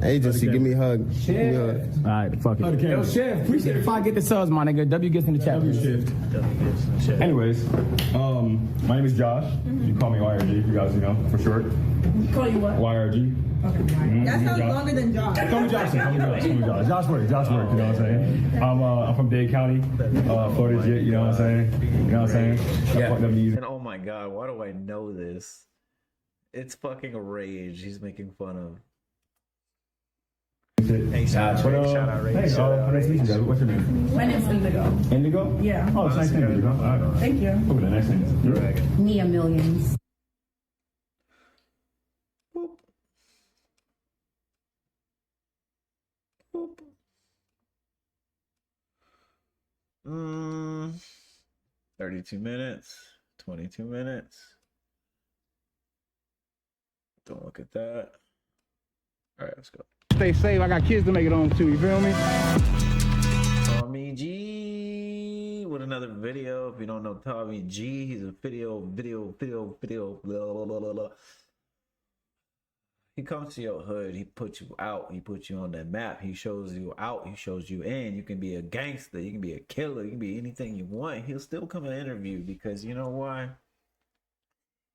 agency. Give me a hug. Give me a hug. All right, fuck it. Yo, Chef, appreciate it if I get the subs, my nigga. W gets in the chat. Shift. Anyways, my name is Josh. You call me YRG, you guys know, for short. Call you what? YRG. Okay. That sounds longer than Josh. Call me Josh. Josh work, you know what I'm saying? I'm from Dade County, Florida Jet, you know what I'm saying? You know what I'm saying? Yeah. And oh my god, why do I know this? It's fucking a rage he's making fun of. Hey, shout out, Ray. Nice to meet you. What's your name? My name's Indigo. Indigo? Yeah. Oh, it's nice to meet you. Thank you. Okay, nice to meet you. Mia Millions. Boop. Boop. 32 minutes, 22 minutes. Don't look at that. All right, let's go. Stay safe. I got kids to make it home too. You feel me? Tommy G with another video. If you don't know Tommy G, he's a video. Blah, blah, blah, blah. He comes to your hood. He puts you out. He puts you on that map. He shows you out. He shows you in. You can be a gangster. You can be a killer. You can be anything you want. He'll still come and interview because you know why?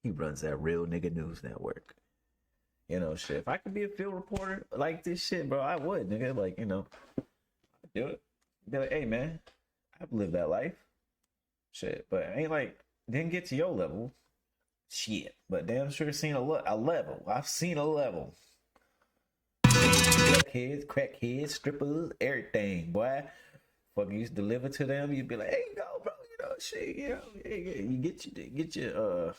He runs that Real Nigga News Network. You know, shit. If I could be a field reporter like this shit, bro, I would, nigga. Like, you know, I'd do it. Be like, hey, man, I've lived that life. Shit, but I ain't like, didn't get to your level. Shit, but damn sure seen a level. I've seen a level. Crackheads, strippers, everything, boy. Fucking used to deliver to them. You'd be like, hey, go, bro. You know, shit, you know, yeah. You get your,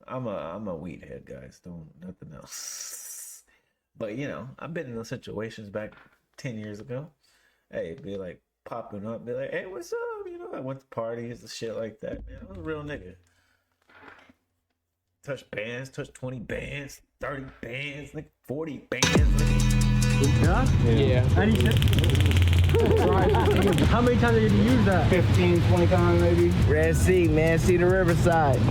I'm a weed head, guys. Don't nothing else. But you know, I've been in those situations back 10 years ago. Hey, be like popping up, be like, hey, what's up? You know, I went to parties and shit like that. Man, I was a real nigga. Touch bands, touch 20 bands, 30 bands, like 40 bands. Yeah. How many times did you use that? 15, 20 times maybe. Red Sea, man, see the riverside.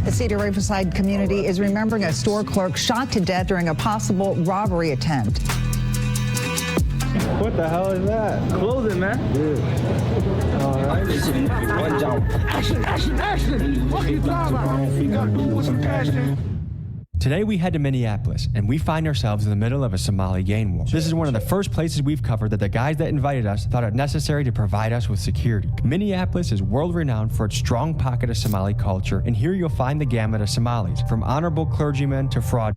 The Cedar Riverside community is remembering a store clerk shot to death during a possible robbery attempt. What the hell is that? Close it, man. Yeah. All right. One jump. Action. What are you talking about? You gotta do with some passion. Today we head to Minneapolis, and we find ourselves in the middle of a Somali gang war. This is one of the first places we've covered that the guys that invited us thought it necessary to provide us with security. Minneapolis is world-renowned for its strong pocket of Somali culture, and here you'll find the gamut of Somalis, from honorable clergymen to fraud.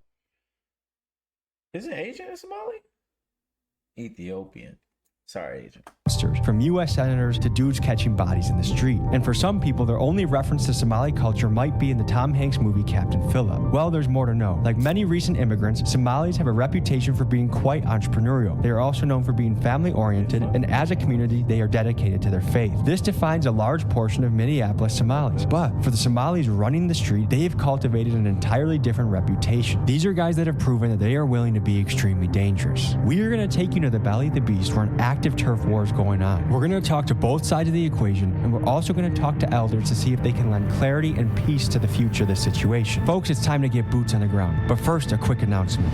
Isn't Asian a Somali? Ethiopian. Sorry, Agent. From U.S. senators to dudes catching bodies in the street. And for some people, their only reference to Somali culture might be in the Tom Hanks movie Captain Phillip. Well, there's more to know. Like many recent immigrants, Somalis have a reputation for being quite entrepreneurial. They are also known for being family-oriented, and as a community, they are dedicated to their faith. This defines a large portion of Minneapolis Somalis. But for the Somalis running the street, they have cultivated an entirely different reputation. These are guys that have proven that they are willing to be extremely dangerous. We are going to take you to the belly of the beast where an active turf war is going on. We're going to talk to both sides of the equation, and we're also going to talk to elders to see if they can lend clarity and peace to the future of this situation. Folks, it's time to get boots on the ground. But first, a quick announcement.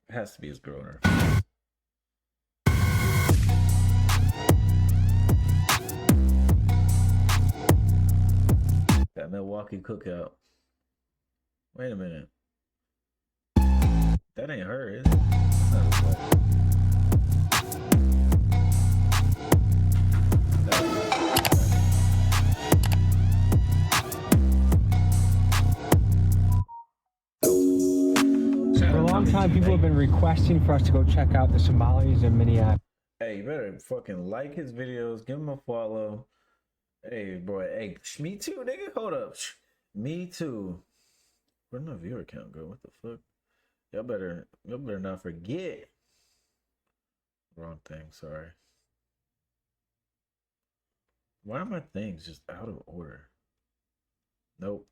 It has to be his girl. That Milwaukee cookout. Wait a minute. That ain't her, is it? That's not his wife. For a long time, people have been requesting for us to go check out the Somalis in Minneapolis. Hey, you better fucking like his videos, give him a follow. Hey, bro. Hey, me too, nigga. Hold up. Me too. Where'd my viewer count go? What the fuck? Y'all better not forget. Wrong thing. Sorry. Why are my things just out of order? Nope.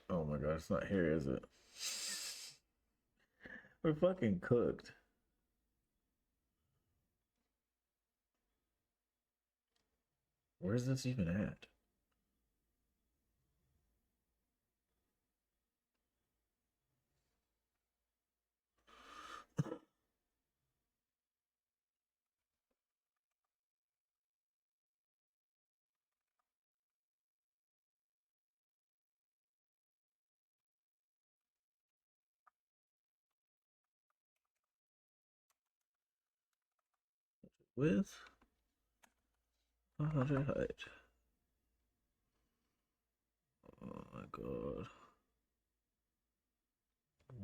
Oh my god, it's not here, is it? We're fucking cooked. Where's this even at? With 100 height. Oh my god.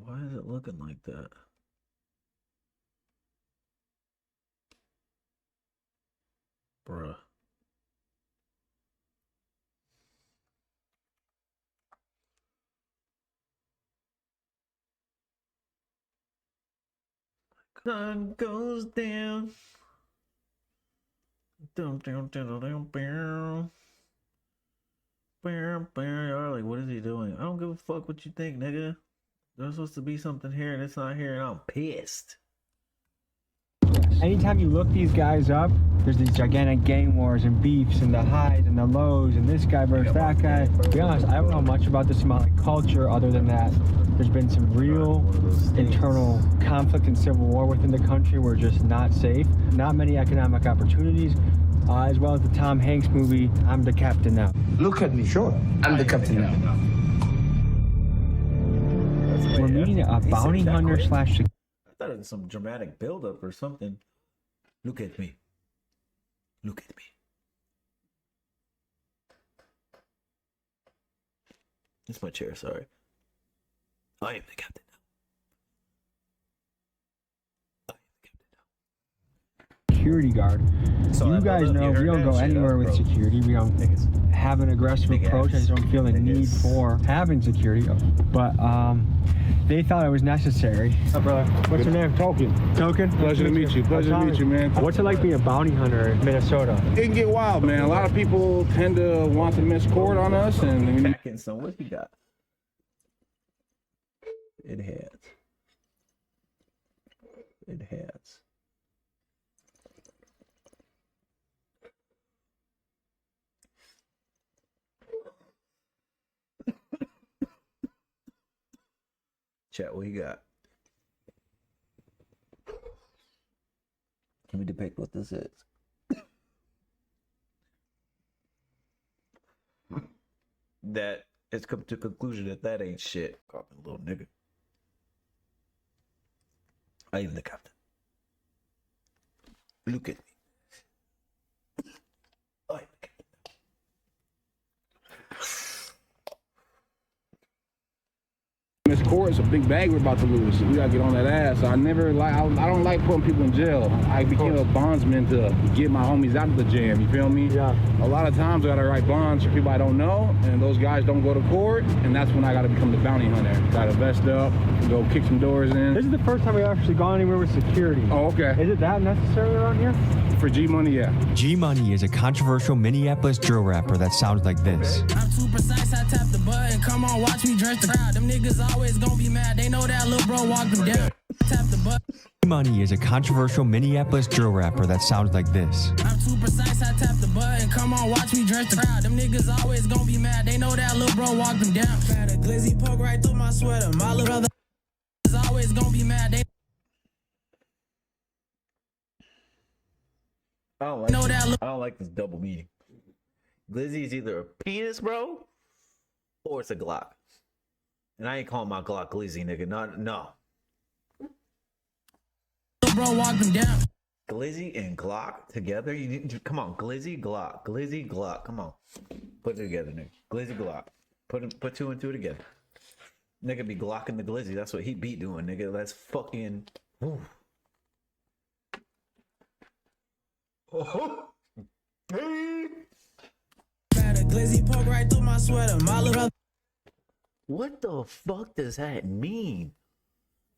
Why is it looking like that? Bruh. Sun goes down. Dum dum dum dum dum. Like, what is he doing? I don't give a fuck what you think, nigga. There's supposed to be something here and it's not here, and I'm pissed. Anytime you look these guys up, there's these gigantic gang wars and beefs and the highs and the lows and this guy versus that guy. To be honest, I don't know much about the Somali culture other than that there's been some real internal conflict and civil war within the country. We're just not safe. Not many economic opportunities, as well as the Tom Hanks movie, I'm the Captain Now. Look at me. Sure. I'm the captain now. We're meeting a bounty hunter slash... I thought it was some dramatic buildup or something. Look at me. Look at me. It's my chair, sorry. I am the captain now. I am the captain now. Security guard. So you guys know we don't go anywhere with security. We don't have an aggressive approach. I just don't feel the need for having security. But they thought it was necessary. Oh, brother. What's your name? Token. Token? Pleasure to meet you. Pleasure to meet you, man. What's it like being a bounty hunter in Minnesota? It can get wild, man. A lot of people tend to want to miss court on us, and Packing some. What he got? It has. It has. Chat, what you got? Can we depict what this is? That it's come to conclusion that ain't shit. Copping little nigga. I am the captain. Look at me. I am the captain. miss court. It's a big bag we're about to lose. We gotta get on that ass. I don't like putting people in jail. I became a bondsman to get my homies out of the jam. You feel me? Yeah. A lot of times I gotta write bonds for people I don't know, and those guys don't go to court, and that's when I gotta become the bounty hunter. Gotta vest up, go kick some doors in. This is the first time we've actually gone anywhere with security. Oh, okay. Is it that necessary around here? For G Money, yeah. G Money is a controversial Minneapolis drill rapper that sounds like this. I'm too precise, I tap the button. Come on, watch me dress the crowd. Them niggas always gonna be mad. They know that little bro walk them down. Tap the button. G Money is a controversial Minneapolis drill rapper that sounds like this. I'm too precise, I tap the button. Come on, watch me dress the crowd. Them niggas always gonna be mad. They know that little bro walk them down. Had a glizzy poke right through my sweater. My little brother is always gonna be mad. They I don't like this double meaning. Glizzy is either a penis, bro, or it's a Glock. And I ain't calling my Glock Glizzy, nigga. No. bro walk them down. Glizzy and Glock together? You need to, come on, Glizzy, Glock. Glizzy, Glock. Come on. Put it together, nigga. Glizzy, Glock. Put two and two together. Nigga be Glocking the Glizzy. That's what he be doing, nigga. That's fucking... Ooh. Oh. Had a glizzy poke right through my sweater. My little brother. What the fuck does that mean?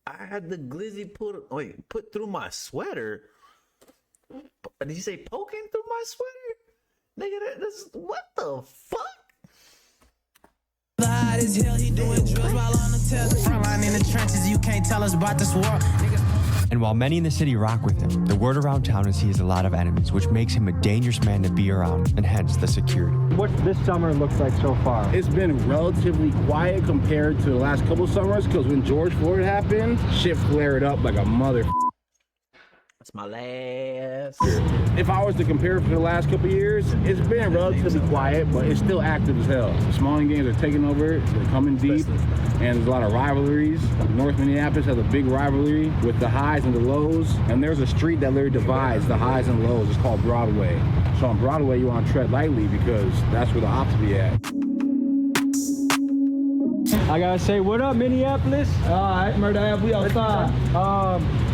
I had the glizzy put through my sweater. Did you say poking through my sweater? Nigga, what the fuck? The hot as hell, he doing drills while on the test. Frontline in the trenches, you can't tell us about this war. Niggas And while many in the city rock with him, the word around town is he has a lot of enemies, which makes him a dangerous man to be around, and hence the security. What this summer looks like so far? It's been relatively quiet compared to the last couple summers, because when George Floyd happened, shit flared up like a mother. That's my last. If I was to compare it for the last couple of years, it's been relatively quiet, but it's still active as hell. The Somalian gangs are taking over, they're coming deep, and there's a lot of rivalries. North Minneapolis has a big rivalry with the highs and the lows, and there's a street that literally divides the highs and lows. It's called Broadway. So on Broadway, you want to tread lightly because that's where the ops be at. I gotta say, what up, Minneapolis? Alright, murder app, we outside.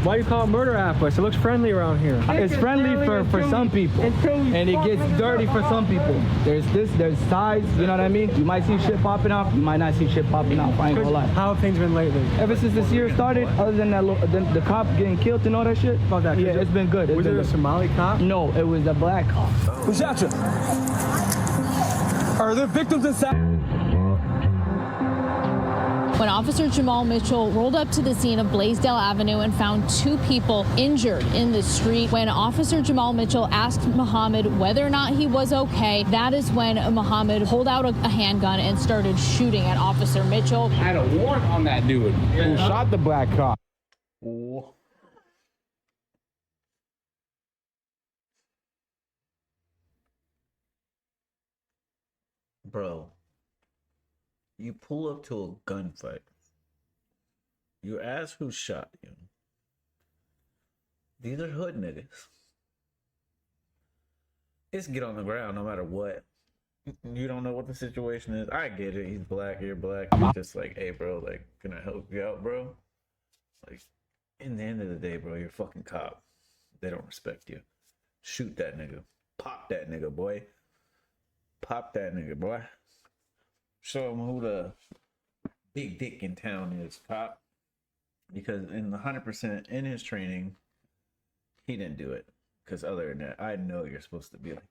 Why you call it Murderapolis? It looks friendly around here. It's friendly for some people, and it gets dirty for some people. There's sides, you know what I mean? You might see shit popping up, you might not see shit popping up, I ain't gonna lie. How have things been lately? Ever since this year started, other than the cop getting killed and all that shit, About that, yeah, it's been good. Was it a Somali cop? No, it was a black cop. Who's at you? Are there victims inside? When Officer Jamal Mitchell rolled up to the scene of Blaisdell Avenue and found 2 people injured in the street, when Officer Jamal Mitchell asked Muhammad whether or not he was okay, that is when Muhammad pulled out a handgun and started shooting at Officer Mitchell. I had a warrant on that dude who shot the black cop. Ooh. Bro, you pull up to a gunfight. You ask who shot you. These are hood niggas. It's get on the ground no matter what. You don't know what the situation is. I get it. He's black. You're black. It's just like, hey, bro, like, can I help you out, bro? Like, in the end of the day, bro, you're a fucking cop. They don't respect you. Shoot that nigga. Pop that nigga, boy. Pop that nigga, boy. Show him who the big dick in town is, cop. Because in the 100% in his training, he didn't do it. Because other than that, I know you're supposed to be like,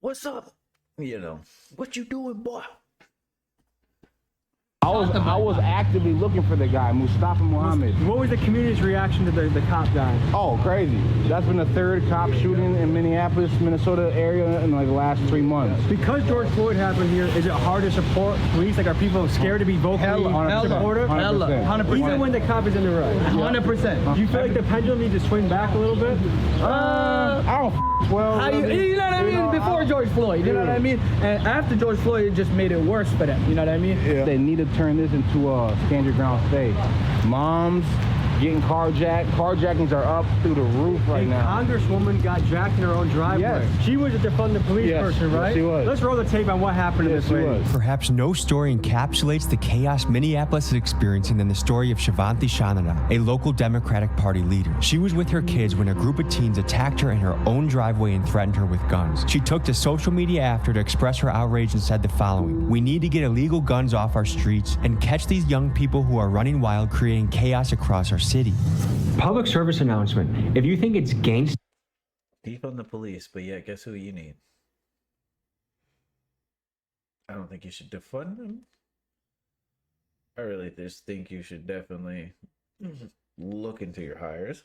what's up? You know, what you doing, boy? I was actively looking for the guy, Mustafa Muhammad. What was the community's reaction to the cop dying? Oh, crazy. That's been the 3rd cop shooting in Minneapolis, Minnesota area in like the last 3 months. Because George Floyd happened here, is it hard to support police? Like, are people scared to be vocally supportive? 100%. Even when the cop is in the right? 100%. Do you feel like the pendulum needs to swing back a little bit? I don't well. You know what I mean? Before George Floyd, you know what I mean? And after George Floyd, it just made it worse for them. You know what I mean? Yeah. They need to turn this into a stand your ground state. Moms getting carjacked. Carjackings are up through the roof right now. Congresswoman got jacked in her own driveway. Yes. She was a defund the police person, right? Yes, she was. Let's roll the tape on what happened to this lady. Perhaps no story encapsulates the chaos Minneapolis is experiencing than the story of Shivanti Shanana, a local Democratic Party leader. She was with her kids when a group of teens attacked her in her own driveway and threatened her with guns. She took to social media after to express her outrage and said the following: "We need to get illegal guns off our streets and catch these young people who are running wild, creating chaos across our city." Public service announcement. If you think it's gangster, Defund the police, but yeah, guess who you need? I don't think you should defund them. I really just think you should definitely look into your hires.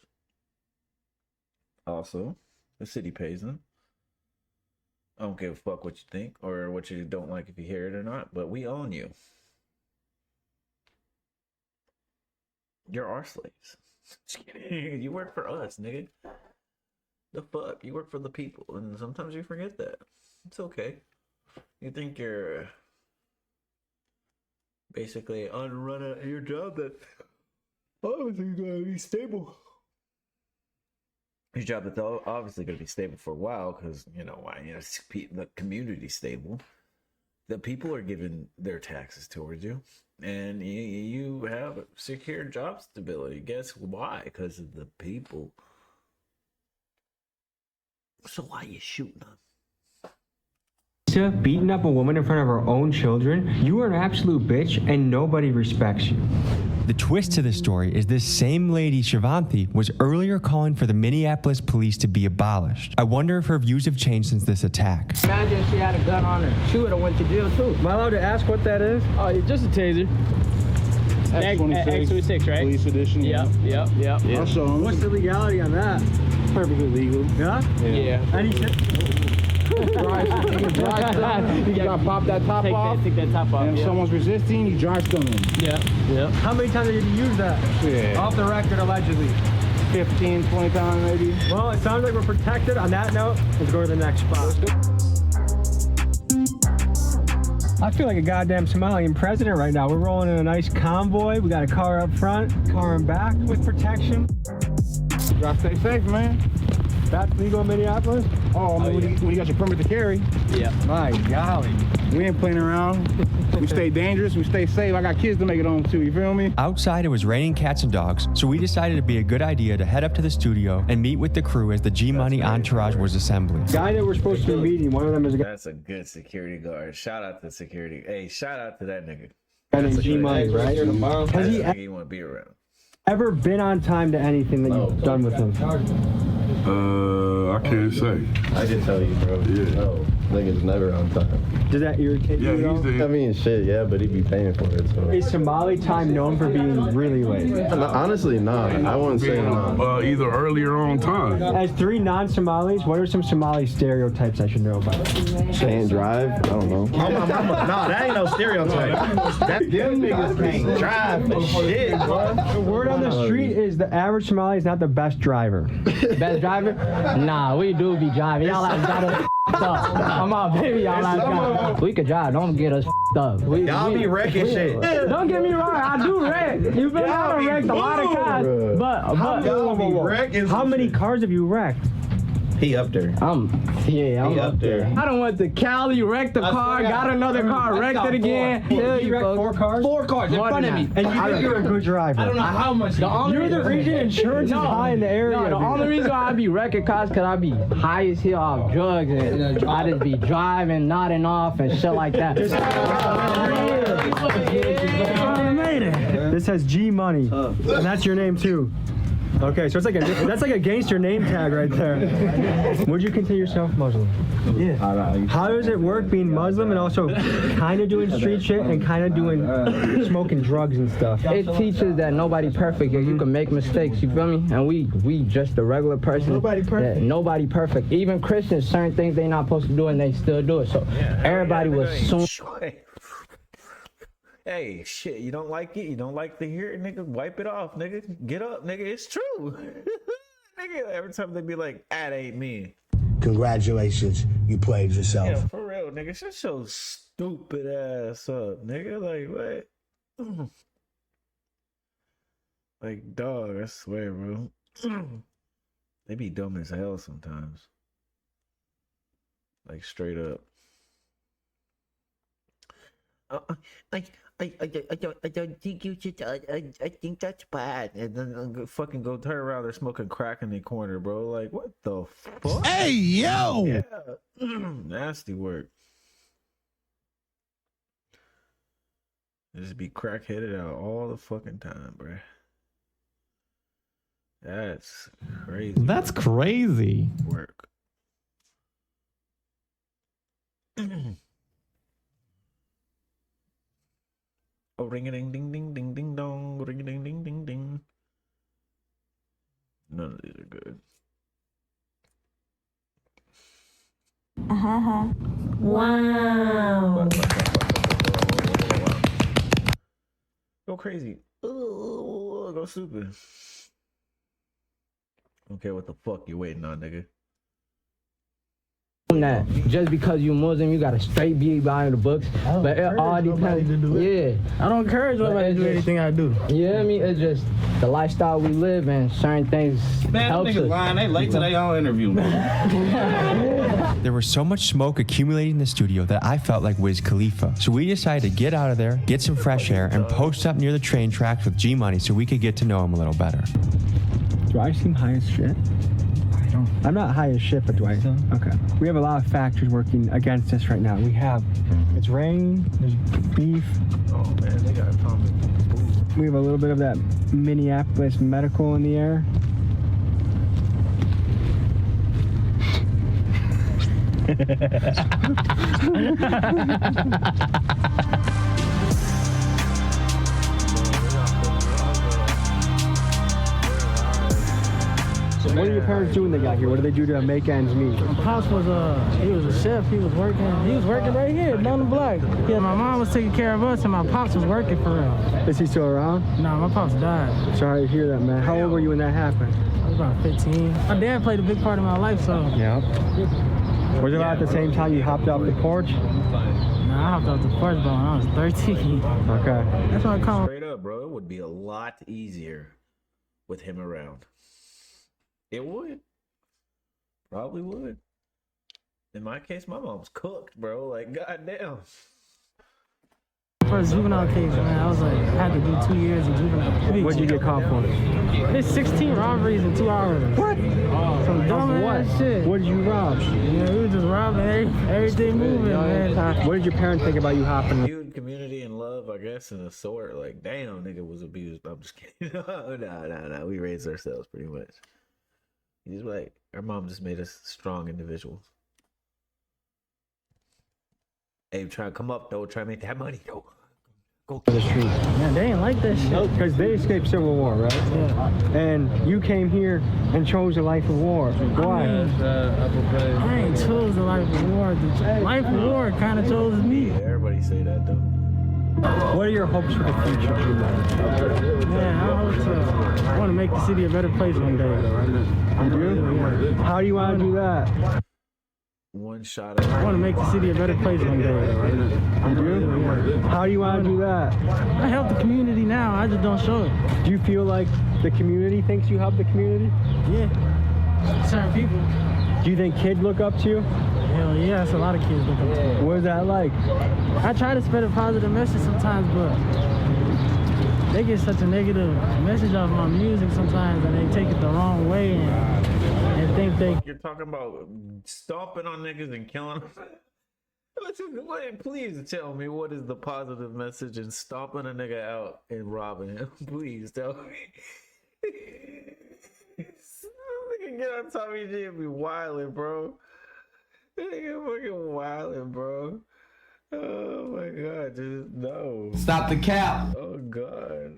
Also, the city pays them. I don't give a fuck what you think or what you don't like, if you hear it or not, but we own you. You're our slaves. Just kidding. You work for us, nigga. The fuck? You work for the people, and sometimes you forget that. It's okay. You think you're basically unrun your job, that obviously gonna be stable. Your job that's obviously gonna be stable for a while, because you know why? You know, the community's stable. The people are giving their taxes towards you. And you have secure job stability. Guess why? Because of the people. So why are you shooting them? beating up a woman in front of her own children, you are an absolute bitch and nobody respects you. The twist to this story is this same lady, Shivanti, was earlier calling for the Minneapolis police to be abolished. I wonder if her views have changed since this attack. Imagine she had a gun on her. She would have went to jail too. Am I allowed to ask what that is? Oh, it's just a taser. X26, right? Police edition. Yep. I'll show them. What's the legality on that? Perfectly legal. Yeah? Any shit? You gotta pop that top off. Take that top off. And if someone's resisting, you dry stun them. Yeah. How many times did you use that? Yeah. Off the record, allegedly. 15, 20 times maybe. Well, it sounds like we're protected. On that note, let's go to the next spot. I feel like a goddamn Somalian president right now. We're rolling in a nice convoy. We got a car up front, car in back with protection. You gotta stay safe, man. That's legal in Minneapolis? Oh, man, when you got your permit to carry. Yeah. My golly. We ain't playing around. We stay dangerous. We stay safe. I got kids to make it home too. You feel me? Outside, it was raining cats and dogs, so we decided it'd be a good idea to head up to the studio and meet with the crew as the G Money entourage was assembling. Guy that we're supposed to be meeting, one of them is a guy. That's a good security guard. Shout out to security. Hey, shout out to that nigga. named G Money, right? Has he You want to be around. ever been on time to anything that you've done with him? I can't say. I can tell you, bro. Yeah. No, nigga's never on time. Does that irritate you? I mean, shit, yeah, but he be paying for it. So. Is Somali time known for being really late? Honestly, nah. I wouldn't say nah. Either early or on time. As three non-Somalis, what are some Somali stereotypes I should know about? Can't drive? I don't know. Oh, my mama. Nah, that ain't no stereotype. Them niggas can't drive for shit, bro. The word on the street is the average Somali is not the best driver. Best driver? Nah, we do be driving. Y'all like got us up. Come on, baby. Y'all like got. We could drive. Don't get us up. Y'all be wrecking shit. Don't get me wrong. I do wreck. You've been able to wreck a lot of cars. But how many cars have you wrecked? He up there. I'm up there. I don't want to Cali, wrecked the car, got another car, wrecked it again. You wrecked 4 cars? 4 cars in front of me. And you think you're a good driver? I don't know how much. You're the reason insurance is high in the area. No, the only reason why I be wrecking cars because I be high as hell off drugs and I just be driving, nodding off and shit like that. This has G Money, and that's your name too. Okay, so it's like that's like a gangster name tag right there. Would you consider yourself Muslim? Yeah. How does it work being Muslim and also kind of doing street shit and kind of doing smoking drugs and stuff? It teaches that nobody perfect. You can make mistakes. You feel me? And we just a regular person. Nobody perfect. Nobody perfect. Even Christians, certain things they not supposed to do and they still do it. So everybody was soon. Hey, shit, you don't like it? You don't like to hear it, nigga? Wipe it off, nigga. Get up, nigga. It's true. Nigga, every time they be like, that ain't me. Congratulations, you played yourself. Yeah, for real, nigga. Shut your stupid ass up, nigga. Like, what? Like, dog, I swear, bro. They be dumb as hell sometimes. Like, straight up. I don't think you should. I think that's bad. And then fucking go turn around. They're smoking crack in the corner, bro. Like, what the fuck? Hey, yo! Yeah. Nasty work. Just be crack-headed out all the fucking time, bro. That's crazy. That's crazy. Work. Oh, ring a ding ding ding ding ding dong, ring a ding ding ding ding. None of these are good. Wow. Go crazy. Ooh, go stupid. Don't care what the fuck you waiting on, nigga. That just because you Muslim, you gotta straight be behind the books. But it all depends. Yeah, I don't encourage nobody to do anything I do. Yeah, I mean it's just the lifestyle we live and certain things. Man, them niggas lying. They late to their own interview, man. There was so much smoke accumulating in the studio that I felt like Wiz Khalifa. So we decided to get out of there, get some fresh air, and post up near the train tracks with G Money so we could get to know him a little better. Do I seem high as shit? I'm not high as shit, but do I? Okay. We have a lot of factors working against us right now. It's rain, there's beef. Oh man, they got atomic. We have a little bit of that Minneapolis medical in the air. What did your parents do when they got here? What did they do to make ends meet? My pops was he was a chef. He was working right here down the block. Yeah, my mom was taking care of us, and my pops was working for real. Is he still around? Nah, my pops died. Sorry to hear that, man. How old were you when that happened? I was about 15. My dad played a big part in my life, so. Yeah. Was it about at the same time you hopped off the porch? Nah, I hopped off the porch when I was 13. Okay. That's what I call him. Straight up, bro. It would be a lot easier with him around. It would. Probably would. In my case, my mom's cooked, bro. Like, goddamn. First juvenile case, man, I was like, I had to do 2 years of juvenile. What'd you get caught for? There's 16 robberies in 2 hours. What? Some dumb ass shit. What did you rob? Yeah, we were just robbing everything moving, man. What did your parents think about you hopping? Viewed community and love, I guess, in a sort. Like, damn, nigga was abused. I'm just kidding. No. We raised ourselves pretty much. He's like, our mom just made us strong individuals. Hey, try to come up, though. Try to make that money, though. Go to the street. Yeah, they ain't like that shit. Because they escaped civil war, right? Yeah. And you came here and chose a life of war. Why? I ain't chose the life of war. The life of war kind of chose me. Yeah, everybody say that, though. What are your hopes for the future, Man, I want to make the city a better place one day. You do? How do you want to do that? One shot at I want to make the city a better place one day. You do? How do you want to do that? I help the community now. I just don't show it. Do you feel like the community thinks you help the community? Yeah. Certain people. Do you think kids look up to you? Hell yeah, that's a lot of kids look up to me. What is that like? I try to spread a positive message sometimes, but they get such a negative message off my music sometimes, and they take it the wrong way and think they... You're talking about stomping on niggas and killing them? Please tell me what is the positive message in stomping a nigga out and robbing him? Please tell me. Nigga get on top of your shit and be wildin', bro. Nigga fucking wildin', bro. Oh my god, just no. Stop the cap. Oh god.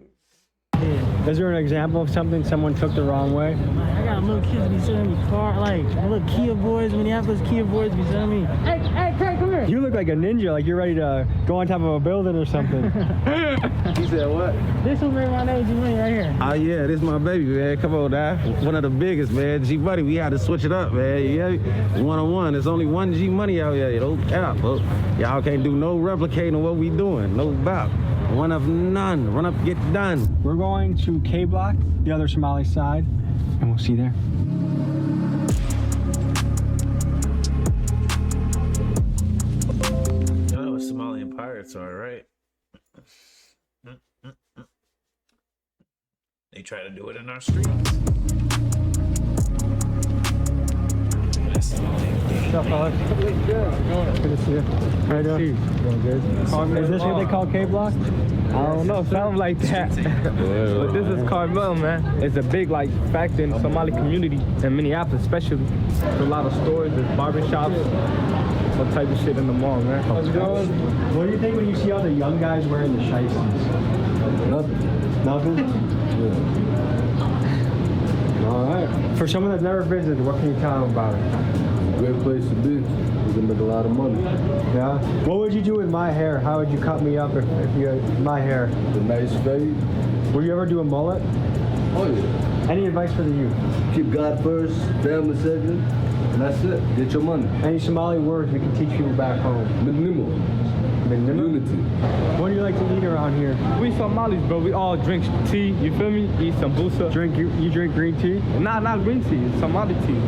Is there an example of something someone took the wrong way? I got little kids be sending me cars, like little Kia boys, Minneapolis Kia boys be sending me, hey, Craig, come here. You look like a ninja, like you're ready to go on top of a building or something. You said what? This one made my name G Money right here. Oh yeah, this my baby, man. Come on, now. One of the biggest, man. G Money, we had to switch it up, man. Yeah, 1-on-1. There's only one G Money out here. No cap, bro. Y'all can't do no replicating what we doing. No doubt. One of none. Run up, get done. We're going to K Block, the other Somali side, and we'll see you there. You know what Somalian pirates are, right? They try to do it in our streets. That's Somalian. What's up, fellas? Good to see you. How you doing? Doing good. Is this what they call K Block? I don't know, something like that. But this is Carmel, man. It's a big factor in the Somali community in Minneapolis, especially. There's a lot of stores, there's barbershops, all type of shit in the mall, man. How's it going? What do you think when you see all the young guys wearing the shiesties? Nothing. Nothing? Yeah. All right. For someone that's never visited, what can you tell them about it? Great place to be. You can make a lot of money. Yeah? What would you do with my hair? How would you cut me up if you had my hair? The nice fade. Would you ever do a mullet? Oh yeah. Any advice for the youth? Keep God first, family second, and that's it. Get your money. Any Somali words we can teach people back home? Minimo. Unity. What do you like to eat around here? We Somalis, bro. We all drink tea, you feel me? Eat sambusa. You drink green tea? Nah, not green tea. It's Somali tea.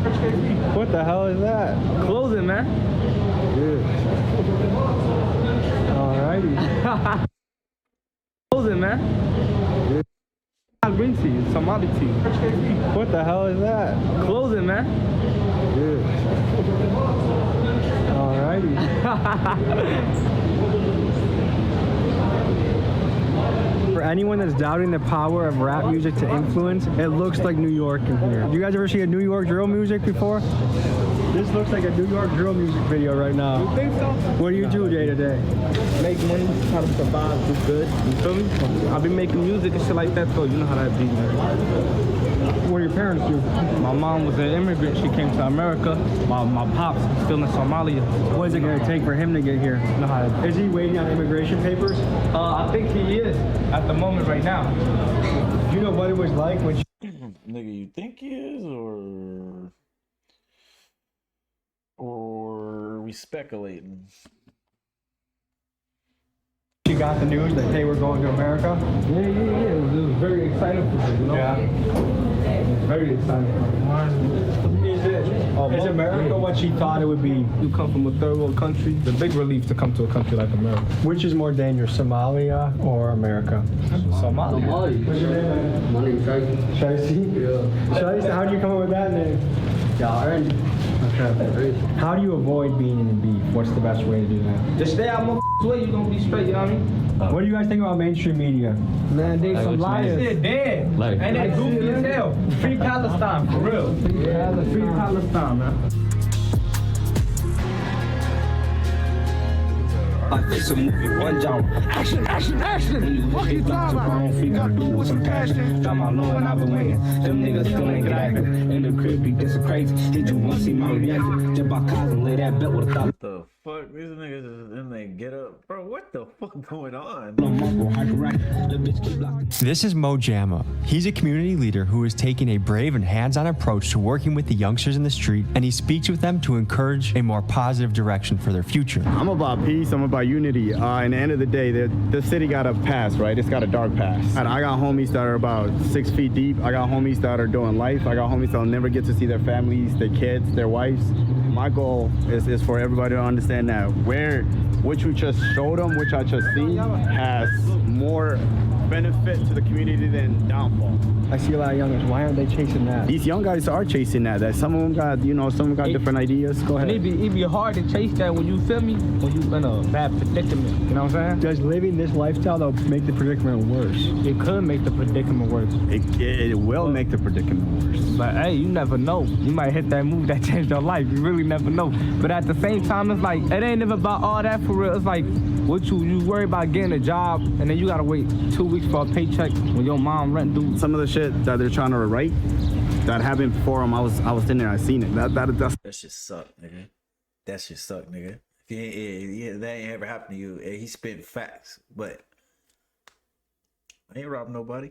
What the hell is that? Clothing, man. Yeah. Alrighty. Clothing, man. Yeah. Not green tea. It's Somali tea. What the hell is that? Clothing, man. Yeah. Alrighty. For anyone that's doubting the power of rap music to influence, it looks like New York in here. You guys ever see a New York drill music before? This This looks like a New York drill music video right now. You think so? What do you do day to day? Make money, try to survive, do good. You feel me? I've been making music and shit like that, so you know how that be, man. What do your parents do? My mom was an immigrant. She came to America. My pops is still in Somalia. What is it going to take for him to get here? You know how that is he waiting on immigration papers? I think he is at the moment right now. Do you know what it was like when Nigga, you think he is, or we speculating? she got the news that they were going to America? Yeah. It was very exciting for her, you know? Yeah. It was very exciting for her. Is America what she thought it would be? You come from a third world country. It's a big relief to come to a country like America. Which is more dangerous, Somalia or America? Somalia. What's your name? My name is Shaisi. Shaisi? Yeah. Shaisi, how do you come up with that name? Yeah, I earned it. Okay. How do you avoid being in beef? What's the best way to do that? Just stay out my way, you're gonna be straight, you know what I mean? What do you guys think about mainstream media? Man, they some liars. They're dead. Like, and they goofy as hell. Free Palestine, for real. Yeah, free Palestine, man. I think some movie, one job. Action. Fuck you talking about? You gotta do with some passion. Got my low and I've been waiting. Them niggas still ain't acting. In the crib, be this crazy. Did you want to see my reaction? Jump out cars and lay that bet with a thought. The fuck? These niggas is in they get up. Bro, what the fuck going on? This is Mo Jamma. He's a community leader who is taking a brave and hands-on approach to working with the youngsters in the street, and he speaks with them to encourage a more positive direction for their future. I'm about peace, I'm about unity. In the end of the day, the city got a past, right? It's got a dark past. And I got homies that are about 6 feet deep. I got homies that are doing life. I got homies that will never get to see their families, their kids, their wives. My goal is for everybody to understand that what you just showed them, which I just seen, has more benefit to the community than downfall. I see a lot of youngers. Why aren't they chasing that? These young guys are chasing that. Some of them got, some got different ideas. Go ahead. It'd be hard to chase that when you feel me, when you in a bad predicament. You know what I'm saying? Does living this lifestyle though make the predicament worse? It could make the predicament worse. It will make the predicament worse. But hey, you never know. You might hit that move that changed your life. You really never know. But at the same time, it's like it ain't even about all that for real. It's like what you worry about getting a job and then you gotta wait 2 weeks for a paycheck when your mom rent due. Some of the shit that they're trying to write that happened before them, I was in there, I seen it. That shit suck, nigga. That shit suck, nigga. If that ain't ever happened to you, he spit facts, but I ain't robbing nobody.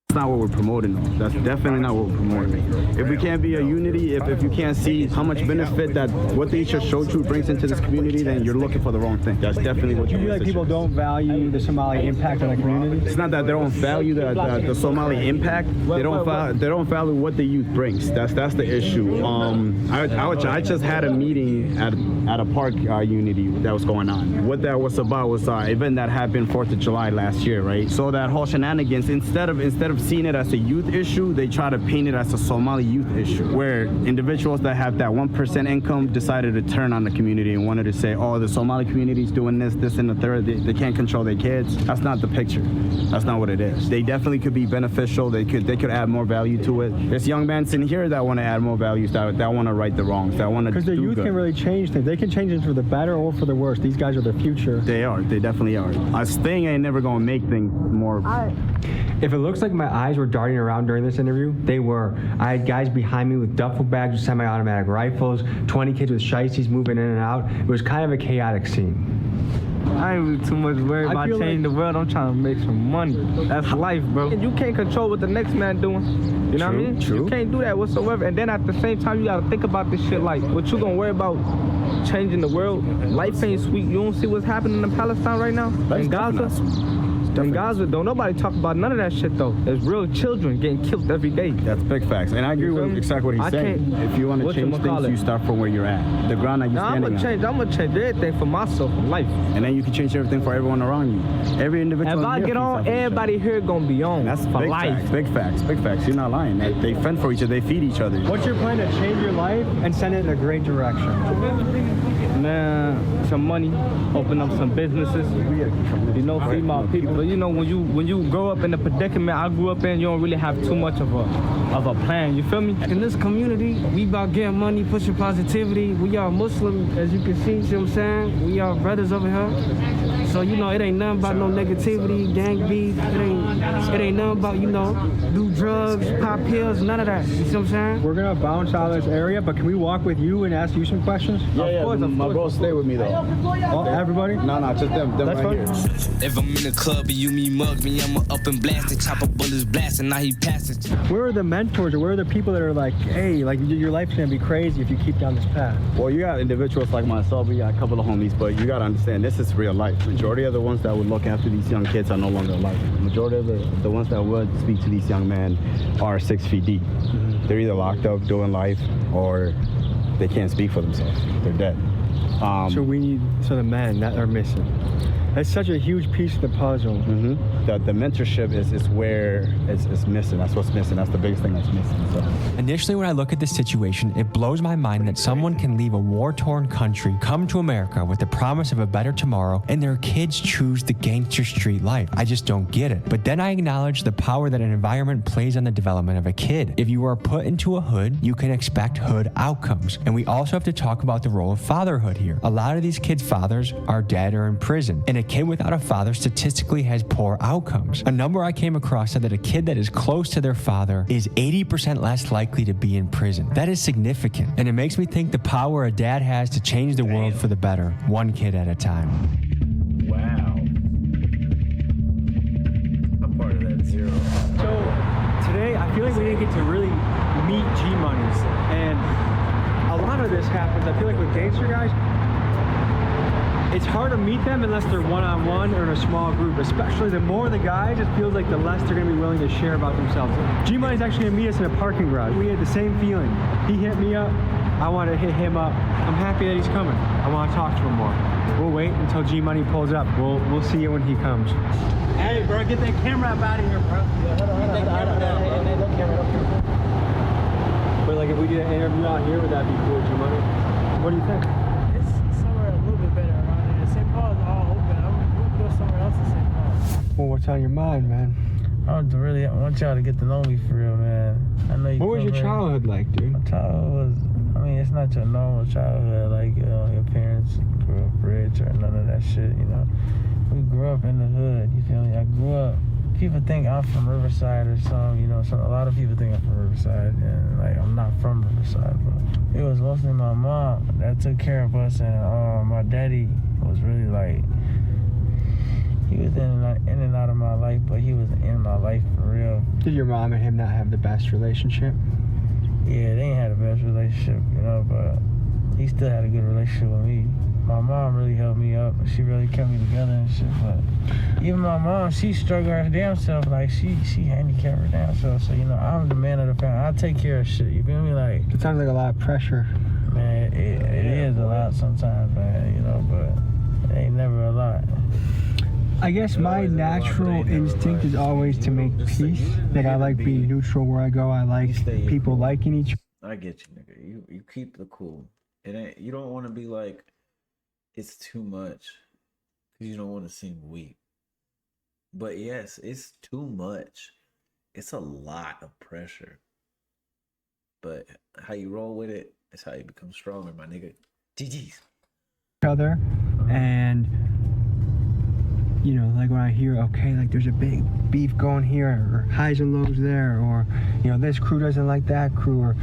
That's not what we're promoting though. That's definitely not what we're promoting. If we can't be a unity, if you can't see how much benefit that what they just showed you brings into this community, then you're looking for the wrong thing. That's definitely what you feel like people don't value the Somali impact on the community? It's not that they don't value the Somali impact. They don't value what the youth brings. That's the issue. I just had a meeting at a park unity that was going on. What that was about was an event that happened 4th of July last year, right? So that whole shenanigans, instead of seeing it as a youth issue, they try to paint it as a Somali youth issue, where individuals that have that 1% income decided to turn on the community and wanted to say, oh, the Somali community is doing this, and the third. They can't control their kids. That's not the picture. That's not what it is. They definitely could be beneficial. They could add more value to it. There's young men in here that want to add more values, that want to right the wrongs, that want to do good. Because the youth can really change things. They can change it for the better or for the worse. These guys are the future. They are. They definitely are. Us thing ain't never gonna make things more. If it looks like my eyes were darting around during this interview, they were. I had guys behind me with duffel bags with semi-automatic rifles, 20 kids with shiesties moving in and out. It was kind of a chaotic scene. I ain't really too much worried about changing the world. I'm trying to make some money. That's life, bro. And you can't control what the next man doing. You know what I mean? True. You can't do that whatsoever. And then at the same time, you gotta think about this shit like, what you gonna worry about changing the world? Life ain't sweet. You don't see what's happening in Palestine right now? In Gaza? In Gaza, don't nobody talk about none of that shit though. There's real children getting killed every day. That's big facts, and I agree with exactly what he's saying. If you want to change things, you start from where you're at, the ground that you're standing on. I'm gonna change everything for myself in life, and then you can change everything for everyone around you. Every individual. If I get on, everybody here gonna be on. That's for life. Big facts. You're not lying. They fend for each other. They feed each other. What's your plan to change your life and send it in a great direction? Man, some money, open up some businesses, feed my people But you know, when you grow up in the predicament I grew up in, you don't really have too much of a plan. You feel me? In this community, we about getting money, pushing positivity. We are Muslim, as you can see what I'm saying? We are brothers over here. So, you know, it ain't nothing about no negativity, gang beef. It ain't nothing about, you know, do drugs, pop pills, none of that. You see what I'm saying? We're gonna bounce out of this area, but can we walk with you and ask you some questions? Yeah, my bros stay with me though. Oh, everybody? No, just them That's right fine. here. If I'm in the club and you me mug me, I'ma up and blast it, chopper bullets blasting, now he passing. Where are the mentors or where are the people that are like, hey, like your life's gonna be crazy if you keep down this path? Well, you got individuals like myself, we got a couple of homies, but you gotta understand this is real life. Majority of the ones that would look after these young kids are no longer alive. Majority of the ones that would speak to these young men are 6 feet deep. Mm-hmm. They're either locked up doing life or they can't speak for themselves. They're dead. So the men that are missing. That's such a huge piece of the puzzle. Mm-hmm. The mentorship is where it's missing. That's what's missing. That's the biggest thing that's missing. So. Initially, when I look at this situation, it blows my mind that someone can leave a war-torn country, come to America with the promise of a better tomorrow, and their kids choose the gangster street life. I just don't get it. But then I acknowledge the power that an environment plays on the development of a kid. If you are put into a hood, you can expect hood outcomes. And we also have to talk about the role of fatherhood here. A lot of these kids' fathers are dead or in prison, and a kid without a father statistically has poor outcomes. A number I came across said that a kid that is close to their father is 80% less likely to be in prison. That is significant, and it makes me think the power a dad has to change the world for the better, one kid at a time. Wow. I'm part of that zero. So today, I feel like we didn't get to really meet G-Monies, and a lot of this happens, I feel like with gangster guys, it's hard to meet them unless they're one-on-one or in a small group. Especially the more the guys, it feels like the less they're gonna be willing to share about themselves. G-Money's actually gonna meet us in a parking garage. We had the same feeling. He hit me up, I wanted to hit him up. I'm happy that he's coming. I wanna talk to him more. We'll wait until G-Money pulls up. We'll see you when he comes. Hey bro, get that camera up out of here, bro. But like if we did an interview out here, would that be cool, G-Money? What do you think? Well, what's on your mind, man? I want y'all to get to know me for real, man. I know you. What was your childhood like, dude? My childhood was, I mean, it's not your normal childhood, like, you know, your parents grew up rich or none of that shit, you know. We grew up in the hood, you feel me? I grew up, people think I'm from Riverside or something, you know, so a lot of people think I'm from Riverside, and, like, I'm not from Riverside, but it was mostly my mom that took care of us, and my daddy was really, like, he was in and out of my life, but he was in my life for real. Did your mom and him not have the best relationship? Yeah, they ain't had the best relationship, you know, but he still had a good relationship with me. My mom really helped me up. She really kept me together and shit, but even my mom, she struggled her damn self. Like, she handicapped her damn self. So, you know, I'm the man of the family. I take care of shit, you feel me? Like, it sounds like a lot of pressure. Man, it is a lot sometimes, man, you know, but it ain't never a lot. I guess my natural instinct is always to make peace. Like, I like being neutral where I go. I like people liking each other. I get you, nigga. You keep the cool. It ain't. You don't want to be like, it's too much, because you don't want to seem weak. But yes, it's too much. It's a lot of pressure. But how you roll with it is how you become stronger, my nigga. GG's. Other, and you know, like when I hear, okay, like there's a big beef going here, or highs and lows there, or, you know, this crew doesn't like that crew, or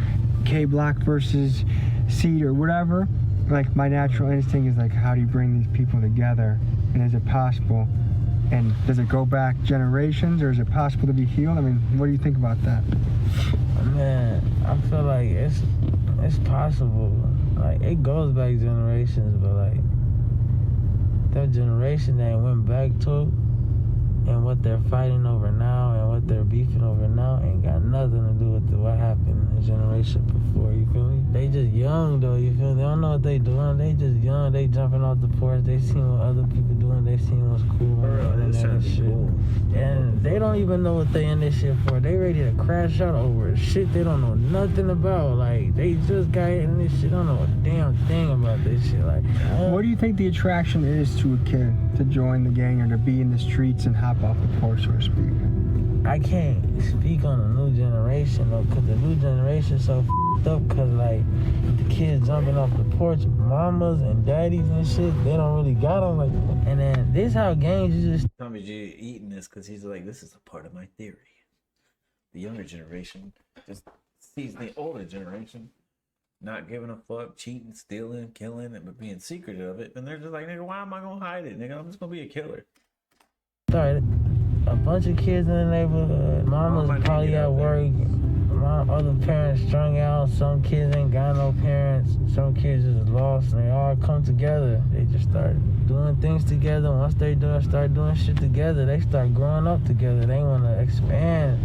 K Block versus Seed, or whatever, like my natural instinct is like, how do you bring these people together, and is it possible, and does it go back generations, or is it possible to be healed? I mean, what do you think about that? Man, I feel like it's possible. Like, it goes back generations, but like, that generation that went back to and what they're fighting over now and what they're beefing over now ain't got nothing to do with what happened in the generation before, you feel me? They just young young though, you feel me? They don't know what they doing. They just young. They jumping off the porch. They seen what other people doing. They seen what's cool on the internet and shit. And they don't even know what they in this shit for. They ready to crash out over shit they don't know nothing about. Like, they just got in this shit. Don't know a damn thing about this shit. Like, what do you think the attraction is to a kid to join the gang or to be in the streets and hop off the porch, so to speak? I can't speak on the new generation though, cause the new generation so f***ed up. Cause like the kids jumping off the porch, mamas and daddies and shit, they don't really got them. Like, and then this how gangs you just. Tommy G eating this because he's like, this is a part of my theory. The younger generation just sees the older generation not giving a fuck, cheating, stealing, killing, but being secretive of it. And they're just like, nigga, why am I gonna hide it, nigga? I'm just gonna be a killer. Started a bunch of kids in the neighborhood. Mama's probably at work. My other parents strung out. Some kids ain't got no parents. Some kids just lost, and they all come together. They just start doing things together. Once they start doing shit together, they start growing up together. They want to expand.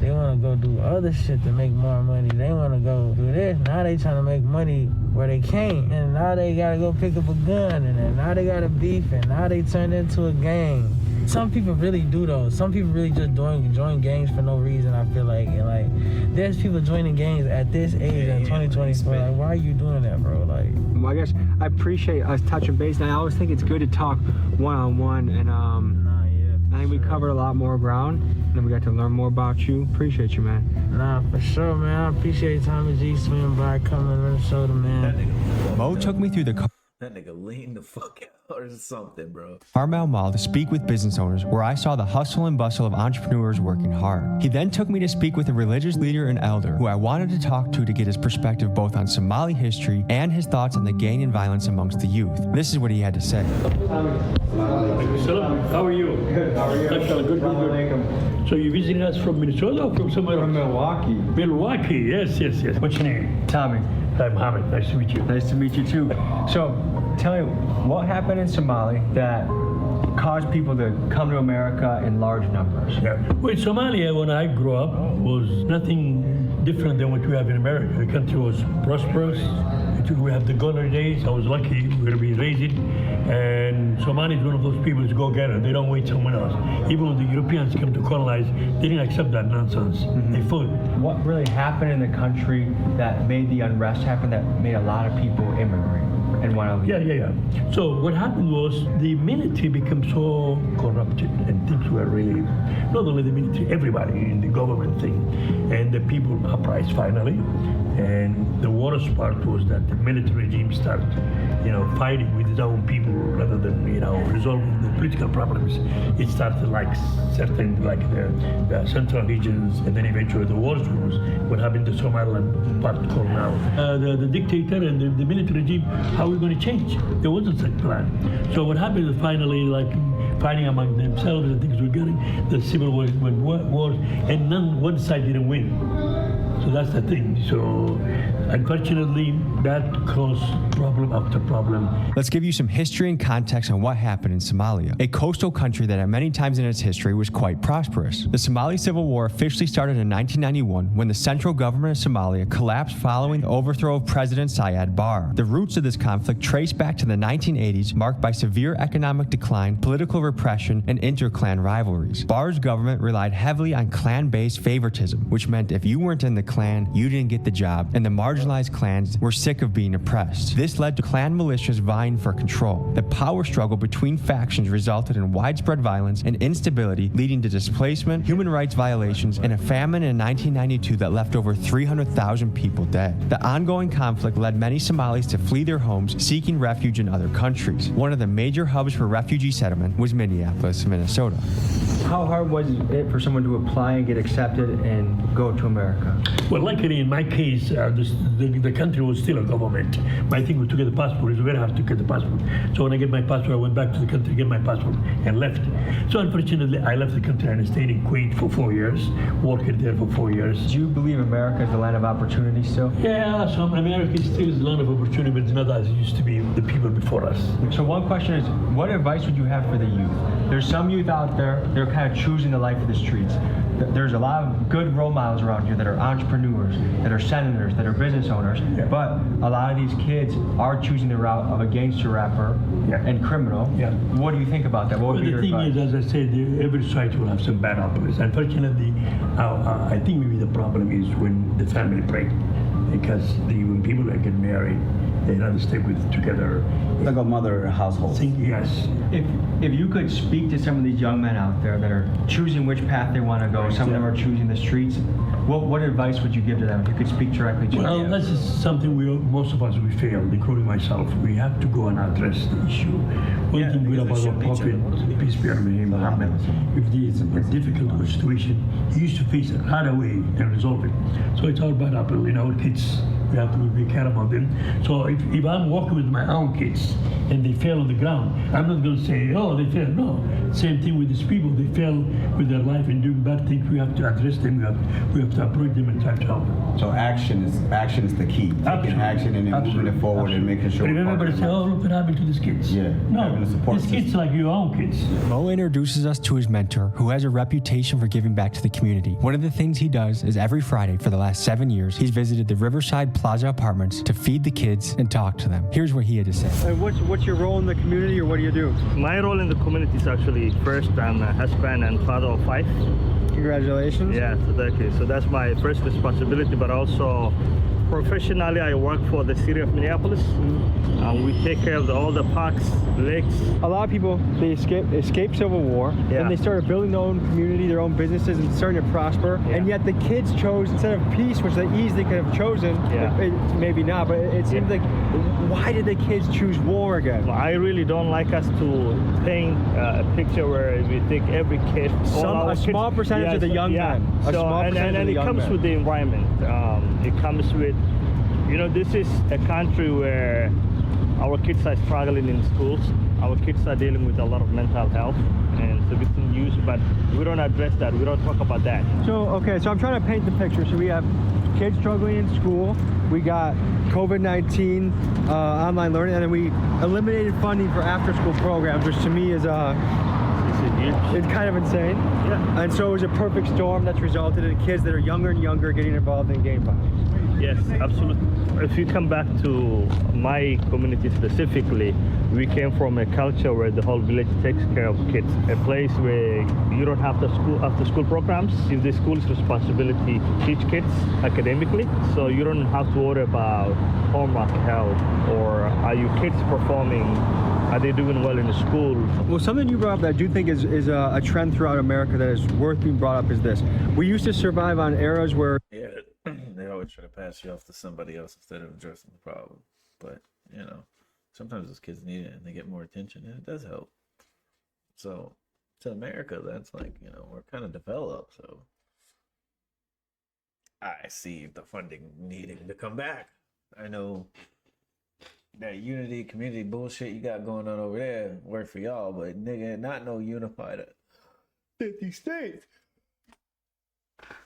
They want to go do other shit to make more money. They want to go do this. Now they trying to make money where they can't. And now they got to go pick up a gun. And then now they got a beef. And now they turned into a gang. Some people really do though. Some people really just join gangs for no reason, I feel like. And like, there's people joining gangs at this age in 2024. Like, why are you doing that, bro? Like, well, I guess I appreciate us touching base. And I always think it's good to talk one-on-one. And I think we covered a lot more ground. And we got to learn more about you. Appreciate you, man. Nah, for sure, man. I appreciate Tommy G swinging by, coming to Minnesota, man. Mo took me through the That nigga lean the fuck out or something, bro. Carmel Mall to speak with business owners, where I saw the hustle and bustle of entrepreneurs working hard. He then took me to speak with a religious leader and elder who I wanted to talk to get his perspective both on Somali history and his thoughts on the gang and violence amongst the youth. This is what he had to say. How are you? Good. How are you? Good. So you visiting us from Minnesota or from somewhere else? From Milwaukee. Milwaukee, yes. What's your name? Tommy. Hi, Mohammed. Nice to meet you. Nice to meet you too. So, tell me, what happened in Somalia that caused people to come to America in large numbers? Yeah. Well, Somalia, when I grew up, was nothing different than what we have in America. The country was prosperous. We have the golden days. I was lucky. We were being raised. And Somalia is one of those people who go get it. They don't wait someone else. Even when the Europeans came to colonize, they didn't accept that nonsense. Mm-hmm. They fought. What really happened in the country that made the unrest happen, that made a lot of people immigrate? And want to leave? Yeah. So what happened was the military became so corrupted and things were really, not only the military, everybody in the government thing. And the people uprised finally. And the worst part was that the military regime started, fighting with its own people rather than, resolving the political problems. It started like certain, like the central regions, and then eventually the worst was what happened to Somaliland part called now. The dictator and the military regime, how are we going to change? There wasn't such plan. So what happened is finally, like, fighting among themselves and things were getting, the civil war went wars, and one side didn't win. So that's the thing. So unfortunately, that caused problem after problem. Let's give you some history and context on what happened in Somalia, a coastal country that at many times in its history was quite prosperous. The Somali Civil War officially started in 1991 when the central government of Somalia collapsed following the overthrow of President Siad Barre. The roots of this conflict trace back to the 1980s, marked by severe economic decline, political repression, and inter-clan rivalries. Barre's government relied heavily on clan-based favoritism, which meant if you weren't in the clan, you didn't get the job, and the marginalized clans were sick of being oppressed. This led to clan militias vying for control. The power struggle between factions resulted in widespread violence and instability, leading to displacement, human rights violations, and a famine in 1992 that left over 300,000 people dead. The ongoing conflict led many Somalis to flee their homes, seeking refuge in other countries. One of the major hubs for refugee settlement was Minneapolis, Minnesota. How hard was it for someone to apply and get accepted and go to America? Well, luckily in my case, the country was still a government. My thing was to get the passport. It's very hard to get the passport. So when I get my passport, I went back to the country to get my passport and left. So unfortunately, I left the country and stayed in Kuwait for 4 years, worked there for 4 years. Do you believe America is the land of opportunity still? Yeah, so America still is the land of opportunity, but it's not as it used to be the people before us. So one question is, what advice would you have for the youth? There's some youth out there, they're are kind of choosing the life of the streets. There's a lot of good role models around here that are entrepreneurs, that are senators, that are business owners, but a lot of these kids are choosing the route of a gangster rapper and criminal. Yeah. What do you think about that? What would be your The thing advice? is, as I said, every side will have some bad apples. Unfortunately, I think maybe the problem is when the family break, because when people get married, they rather stay together. Like a mother household. Yes. If you could speak to some of these young men out there that are choosing which path they want to go, some of them are choosing the streets, what advice would you give to them if you could speak directly to Well, them? that's just something most of us we failed, including myself. We have to go and address the issue. One thing good about our prophet, peace be upon him, Muhammad, if there is a difficult situation, he used to face it right away and resolve it. So it's all bad apple in our kids. We have to be careful about them. So if I'm walking with my own kids and they fell on the ground, I'm not going to say, oh, they fell. No. Same thing with these people. They fell with their life and doing bad things. We have to address them. We have to approach them and try to help them. So action is the key. Taking action and then moving it forward and making sure. But if everybody say, oh, look what happened to these kids. Yeah. No, these kids like your own kids. Mo introduces us to his mentor, who has a reputation for giving back to the community. One of the things he does is every Friday for the last 7 years, he's visited the Riverside Plaza apartments to feed the kids and talk to them. Here's what he had to say. And what's your role in the community, or what do you do? My role in the community is actually, first, I'm a husband and father of 5. Congratulations. Yeah, so thank you. So that's my first responsibility, but also professionally, I work for the city of Minneapolis. We take care of all the parks, lakes. A lot of people, they escape Civil War, and they started building their own community, their own businesses, and starting to prosper. And yet the kids chose, instead of peace, which they easily could have chosen, maybe not, but it seems like, why did the kids choose war again? I really don't like us to paint a picture where we think every kid, A small percentage of the young men. A small percentage of the it young comes men. with the environment. It comes with, this is a country where our kids are struggling in schools. Our kids are dealing with a lot of mental health and substance use, but we don't address that. We don't talk about that. So I'm trying to paint the picture. So we have kids struggling in school. We got COVID-19 online learning, and then we eliminated funding for after-school programs, which to me is it's kind of insane. Yeah. And so it was a perfect storm that's resulted in kids that are younger and younger getting involved in gang violence. Yes, absolutely. If you come back to my community specifically, we came from a culture where the whole village takes care of kids. A place where you don't have the after school programs. It's the school's responsibility to teach kids academically. So you don't have to worry about homework help or are your kids performing. Are they doing well in the school? Well, something you brought up that I do think is a trend throughout America that is worth being brought up is this. We used to survive on eras where... Yeah, they always try to pass you off to somebody else instead of addressing the problem. But, sometimes those kids need it and they get more attention, and it does help. So, to America, that's like, we're kind of developed, so I see the funding needing to come back. I know that unity community bullshit you got going on over there work for y'all, but nigga, not no unified 50 states.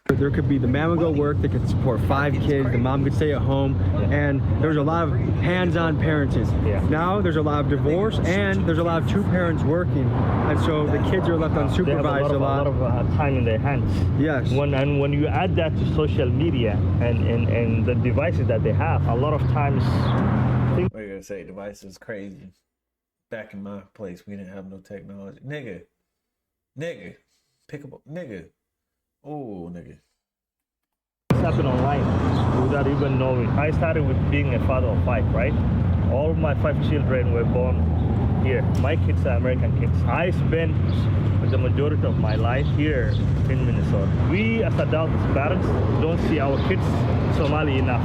There could be the man would go work, they could support 5 kids, the mom could stay at home, and there's a lot of hands-on parenting. Now there's a lot of divorce, and there's a lot of 2 parents working, and so the kids are left unsupervised they have a lot of time in their hands. Yes. When you add that to social media and the devices that they have, a lot of times. What are you gonna say? Devices crazy. Back in my place, we didn't have no technology. Nigga, pick up, nigga. Oh, nigga. It's happened online without even knowing. I started with being a father of 5, right? All my 5 children were born here. My kids are American kids. I spent the majority of my life here in Minnesota. We as adults, as parents, don't see our kids Somali enough.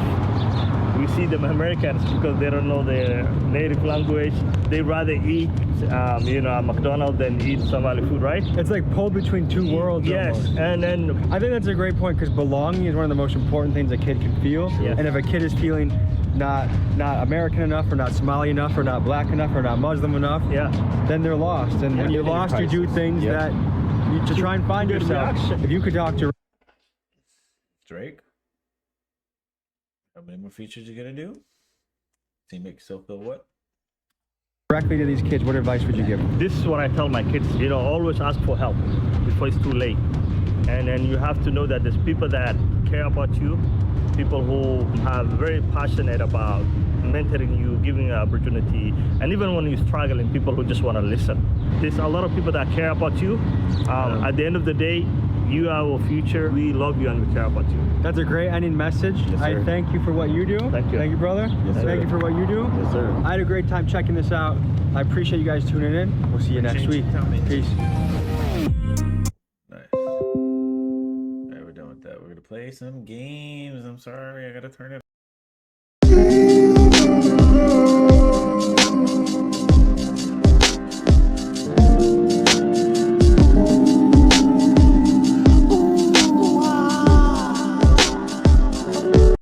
We see them Americans because they don't know their native language. They rather eat, at McDonald's than eat Somali food, right? It's like pulled between 2 worlds. Yes, almost. and then I think that's a great point because belonging is one of the most important things a kid can feel. Yes. And if a kid is feeling not American enough, or not Somali enough, or not black enough, or not Muslim enough, then they're lost. And when you're lost, you do things that to try and find yourself. If you could talk to Drake, how many more features you gonna do? To make yourself feel what? Directly to these kids, what advice would you give them? This is what I tell my kids, you know, always ask for help before it's too late. And then you have to know that there's people that care about you, people who are very passionate about mentoring you, giving you an opportunity, and even when you're struggling, people who just want to listen. There's a lot of people that care about you. At the end of the day, you are our future. We love you and we care about you. That's a great ending message. Yes, I thank you for what you do. Thank you. Thank you, brother. Yes, sir. Thank you for what you do. Yes, sir. I had a great time checking this out. I appreciate you guys tuning in. We'll see you next week. Peace. Nice. All right, we're done with that. We're gonna play some games. I'm sorry, I gotta turn it